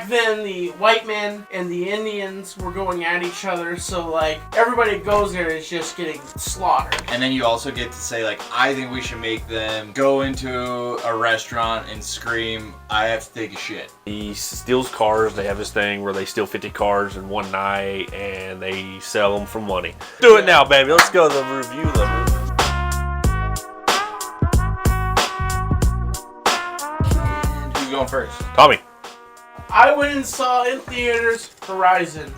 back then the white men and the Indians were going at each other, so like everybody that goes there is just getting slaughtered. And then you also get to say like, I think we should make them go into a restaurant and scream, I have to take a shit. He steals cars. They have this thing where they steal 50 cars in one night and they sell them for money. Do it now, baby. Let's go to the review level. And who's going first? Tommy. I went and saw in theaters Horizon,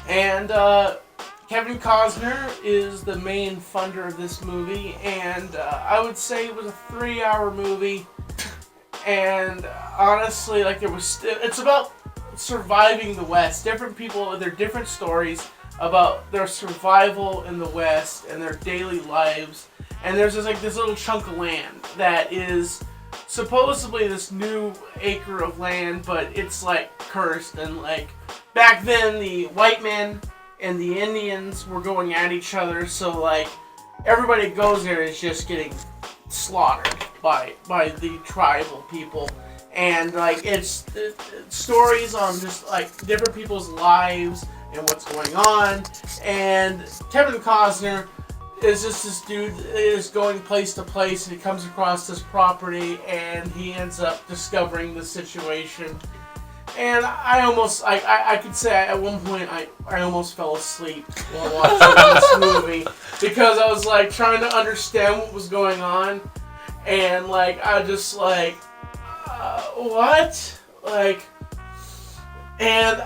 and Kevin Costner is the main funder of this movie, and I would say it was a 3-hour movie, and honestly, like it's about surviving the West. Different people, their different stories about their survival in the West and their daily lives, and there's just like this little chunk of land that is supposedly this new acre of land, but it's like cursed, and like back then the white men and the Indians were going at each other, so like everybody that goes there is just getting slaughtered by the tribal people, and like it's stories on just like different people's lives and what's going on, and Kevin Costner is just this dude is going place to place, and he comes across this property, and he ends up discovering the situation. And I could say at one point I almost fell asleep while watching this movie, because I was like trying to understand what was going on, and like I just like what like, and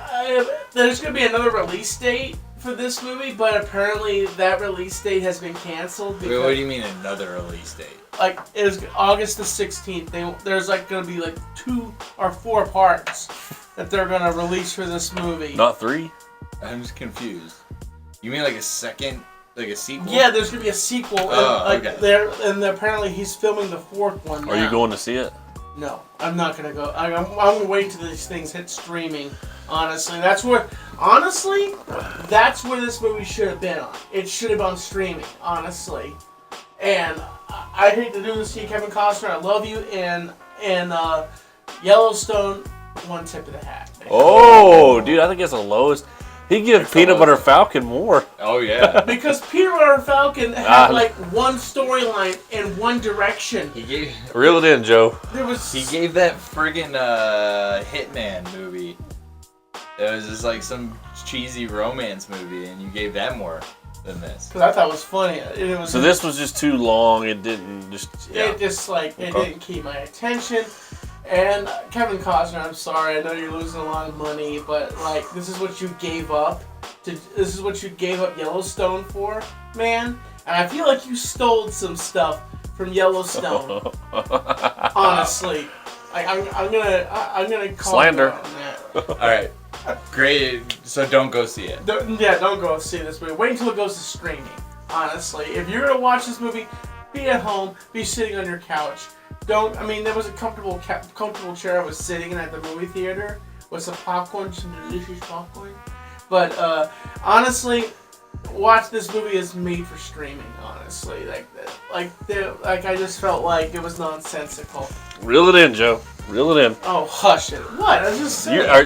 there's gonna be another release date for this movie, but apparently that release date has been canceled. Wait, what do you mean another release date? Like, it is August the 16th. There's like going to be like 2 or 4 parts that they're going to release for this movie. Not 3? I'm just confused. You mean like a second, like a sequel? Yeah, there's going to be a sequel. Okay. And apparently he's filming the 4th one now. Are you going to see it? No, I'm not going to go. I'm going to wait till these things hit streaming. Honestly, that's where this movie should have been on. It should have been on streaming, honestly. And I hate to do this to you, Kevin Costner. I love you. And Yellowstone, one tip of the hat. Oh, dude, I think it's the lowest. He'd give Peanut Butter Falcon more. Oh, yeah. Because Peanut Butter Falcon had like one storyline in one direction. Reel it in, Joe. He gave that friggin' Hitman movie. It was just like some cheesy romance movie, and you gave that more than this. Because I thought it was funny. So this was just too long. It didn't just... Yeah. It just like, it didn't keep my attention. And Kevin Costner, I'm sorry, I know you're losing a lot of money, but like, this is what you gave up. This is what you gave up Yellowstone for, man. And I feel like you stole some stuff from Yellowstone. Honestly. Like, I'm gonna call slander you on that. Alright. Great. So don't go see it. Don't go see this movie. Wait until it goes to streaming. Honestly, if you're gonna watch this movie, be at home, be sitting on your couch. There was a comfortable chair I was sitting in at the movie theater with some popcorn, some delicious popcorn. But honestly, watch this movie is made for streaming. Honestly, I just felt like it was nonsensical. Reel it in, Joe. Reel it in. Oh, hush it. What? I was just saying. Are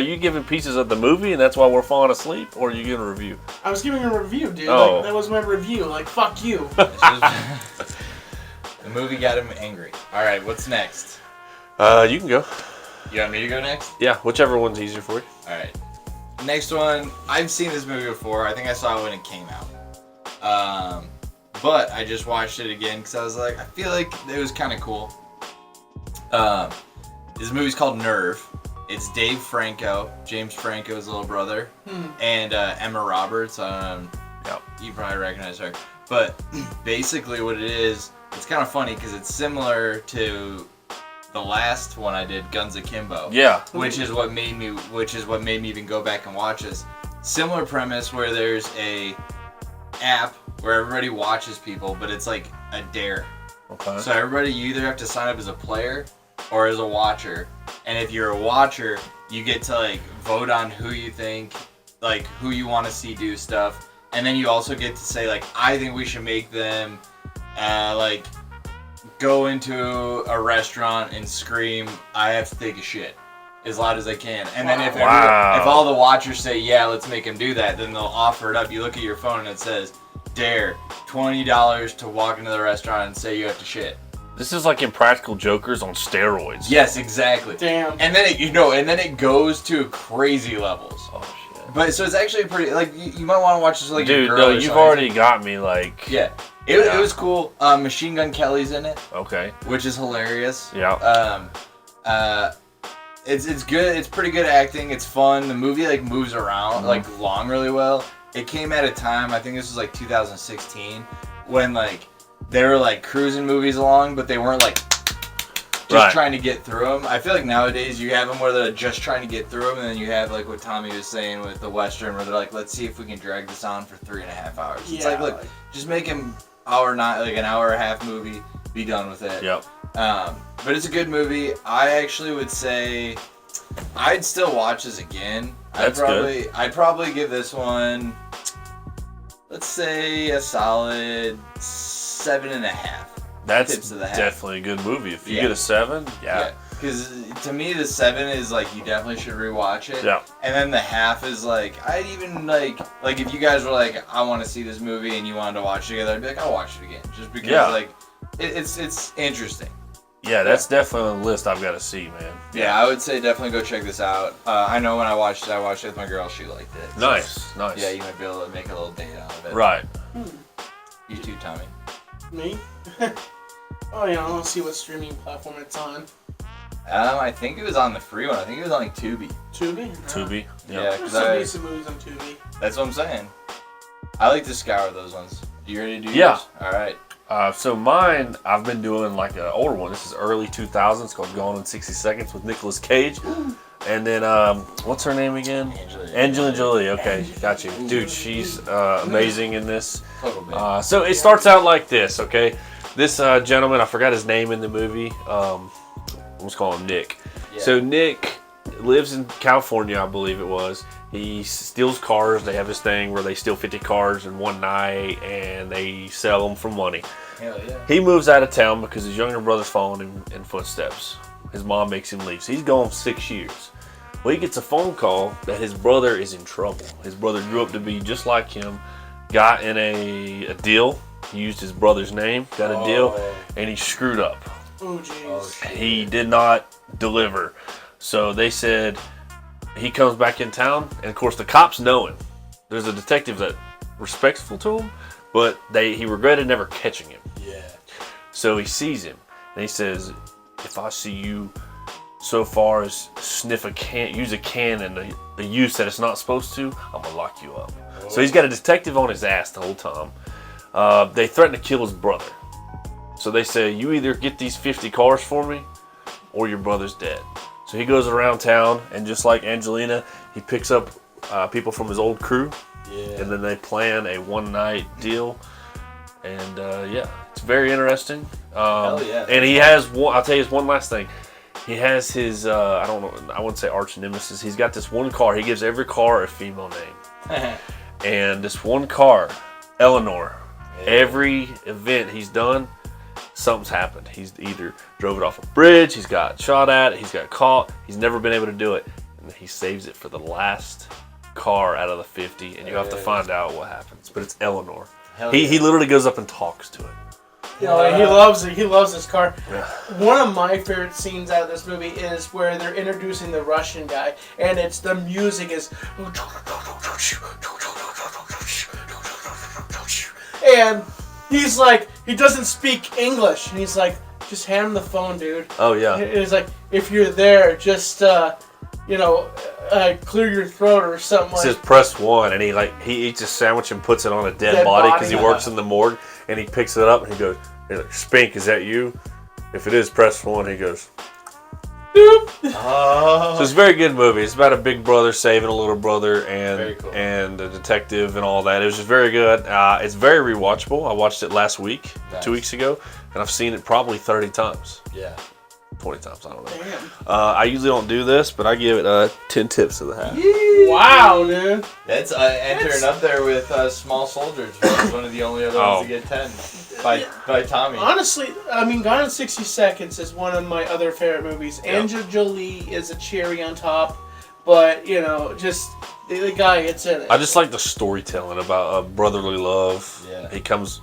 you giving pieces of the movie and that's why we're falling asleep, or are you giving a review? I was giving a review, dude. Oh. Like, that was my review. Like, fuck you. The movie got him angry. Alright, what's next? You can go. You want me to go next? Yeah, whichever one's easier for you. Alright. Next one, I've seen this movie before. I think I saw it when it came out. But I just watched it again because I was like, I feel like it was kind of cool. This movie's called Nerve. It's Dave Franco, James Franco's little brother, and Emma Roberts. You probably recognize her. But basically what it is, it's kind of funny because it's similar to the last one I did, Guns Akimbo. Yeah. Which is what made me even go back and watch this. Similar premise where there's a app where everybody watches people, but it's like a dare. Okay. So everybody, you either have to sign up as a player or as a watcher. And if you're a watcher, you get to like vote on who you think, like who you want to see do stuff. And then you also get to say like, I think we should make them like go into a restaurant and scream, I have to take a shit. as loud as they can. And then if Wow. if all the watchers say, yeah, let's make them do that, then they'll offer it up. You look at your phone and it says, dare, $20 to walk into the restaurant and say you have to shit. This is like Impractical Jokers on steroids. Yes, exactly. Damn. And then it goes to crazy levels. Oh shit. But so it's actually pretty like you might want to watch this with like Dude, your girl. no, or you've something. already got me like. Yeah. It was cool. Machine Gun Kelly's in it, Okay. which is hilarious. Yeah. It's good. It's pretty good acting. It's fun. The movie like moves around like along really well. It came at a time, I think this was like 2016, when like they were like cruising movies along, but they weren't like just trying to get through them. I feel like nowadays you have them where they're just trying to get through them, and then you have like what Tommy was saying with the Western, where they're like, let's see if we can drag this on for 3.5 hours. It's like, look, just make him an hour and a half movie, be done with it. Yep. But it's a good movie. I actually would say I'd still watch this again. That's good. I'd probably give this one, let's say, a solid 7.5. That's tips of the hat. definitely a good movie. If you Yeah. get a 7, yeah. Because to me, the 7 is like you definitely should rewatch it. Yeah. And then the half is like I'd even like if you guys were like I want to see this movie and you wanted to watch it together, I'd be like I'll watch it again just because like it's interesting. Yeah, that's definitely on the list I've got to see, man. Yeah, I would say definitely go check this out. I know when I watched it with my girl. She liked it. So, Nice. yeah, you might be able to make a little date out of it. Right. You too, Tommy. Me? Oh yeah, I don't see what streaming platform it's on. I think it was on the free one. I think it was on like Tubi. Tubi? Tubi. Yeah, There's because some decent movies on Tubi. that's what I'm saying. I like to scour those ones. You ready to do Yeah. yours? All right. So mine, I've been doing like an older one. This is early 2000s, called Gone in 60 Seconds with Nicolas Cage. And then, what's her name again? Angelina Jolie. Okay, got you. Dude, she's amazing in this. So it starts out like this, okay? This gentleman, I forgot his name in the movie. Let's call him Nick. Yeah. So Nick lives in California, I believe it was. He steals cars. They have this thing where they steal 50 cars in one night and they sell them for money. Hell yeah. He moves out of town because his younger brother's following him in footsteps. His mom makes him leave. So he's gone 6 years. Well, he gets a phone call that his brother is in trouble. His brother grew up to be just like him, got in a deal. He used his brother's name, got a deal, and he screwed up. Oh jeez. He did not deliver. So they said he comes back in town, and of course the cops know him. There's a detective that respectful to him, but he regretted never catching him. Yeah. So he sees him, and he says, if I see you so far as sniff a can, use a can in a use that it's not supposed to, I'm gonna lock you up. So he's got a detective on his ass the whole time. They threaten to kill his brother. So they say, you either get these 50 cars for me, or your brother's dead. So he goes around town, and just like Angelina, he picks up people from his old crew, and then they plan a one-night deal. And it's very interesting. Hell yeah. And he has one. I'll tell you one last thing. He has his I don't know. I wouldn't say arch nemesis. He's got this one car. He gives every car a female name. And this one car, Eleanor. Yeah. Every event he's done, something's happened. He's either drove it off a bridge, he's got shot at, he's got caught, he's never been able to do it. And he saves it for the last car out of the 50, and you have to find out what happens. But it's Eleanor. He literally goes up and talks to it. You know, he loves it. He loves this car. Yeah. One of my favorite scenes out of this movie is where they're introducing the Russian guy, and it's the music is, and he's like, he doesn't speak English, and he's like, just hand him the phone, dude. Oh yeah. He's like, if you're there, just clear your throat or something. It says press 1, and he eats a sandwich and puts it on a dead body because he works in the morgue, and he picks it up and he goes, Spink, is that you? If it is, press 1. He goes, doop. So it's a very good movie. It's about a big brother saving a little brother and a detective and all that. It was just very good. It's very rewatchable. I watched it last week, 2 weeks ago, and I've seen it probably 30 times. Yeah. 20 times, I don't know. Damn. I usually don't do this, but I give it 10 tips of the hat. Wow, dude. That's entering up there with Small Soldiers. It's one of the only other ones to get 10. by Tommy. Honestly, I mean, Gone in 60 Seconds is one of my other favorite movies. Yep. Angela Jolie is a cherry on top, but just the guy gets in it. I just like the storytelling about brotherly love. Yeah. He comes.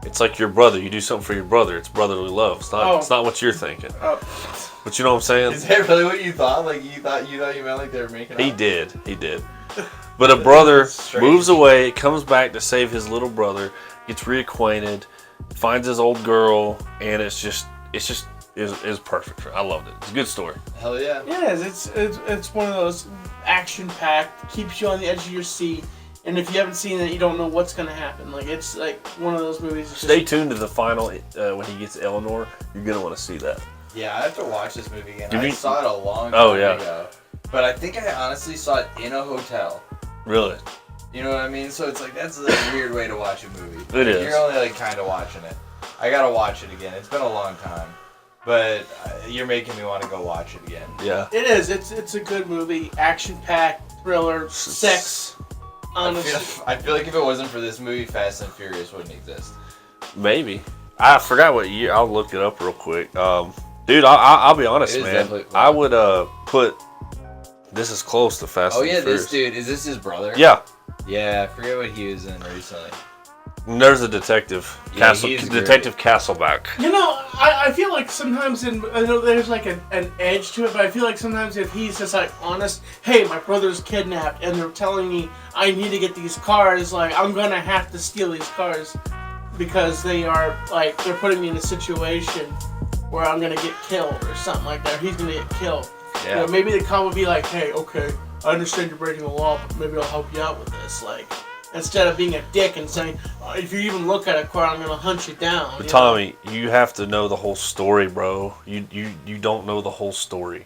It's like your brother. You do something for your brother. It's brotherly love. It's not. It's not what you're thinking. But you know what I'm saying? Is that really what you thought? Like you thought you meant like they were making out? He did. But a brother moves away, comes back to save his little brother, gets reacquainted, finds his old girl, and it's perfect. I loved it. It's a good story. Hell yeah. Yeah, it's one of those action-packed, keeps you on the edge of your seat, and if you haven't seen it, you don't know what's gonna happen. Like it's like one of those movies. Stay tuned to the final when he gets Eleanor. You're gonna want to see that. Yeah, I have to watch this movie again. I saw it a long time ago, but I think I honestly saw it in a hotel. Really? You know what I mean? So it's like that's a weird way to watch a movie. It is. You're only like kind of watching it. I gotta watch it again. It's been a long time, but you're making me want to go watch it again. Yeah. It is. It's a good movie. Action-packed, thriller, sex. Honestly, I feel like if it wasn't for this movie, Fast and Furious wouldn't exist. Maybe. I forgot what year. I'll look it up real quick. Dude, I'll be honest, man. I would put this is close to Fast and Furious. This dude. Is this his brother? Yeah. Yeah, I forget what he was in recently. And there's a detective. Detective Castleback. I feel like sometimes I know there's like an edge to it, but I feel like sometimes if he's just like honest, hey, my brother's kidnapped and they're telling me I need to get these cars, like I'm gonna have to steal these cars because they're putting me in a situation where I'm gonna get killed or something like that. Or he's gonna get killed. Yeah. Maybe the cop would be like, hey, okay, I understand you're breaking the law, but maybe I'll help you out with this. Like, instead of being a dick and saying, if you even look at a car, I'm gonna hunt you down. But Tommy, you have to know the whole story, bro. You don't know the whole story.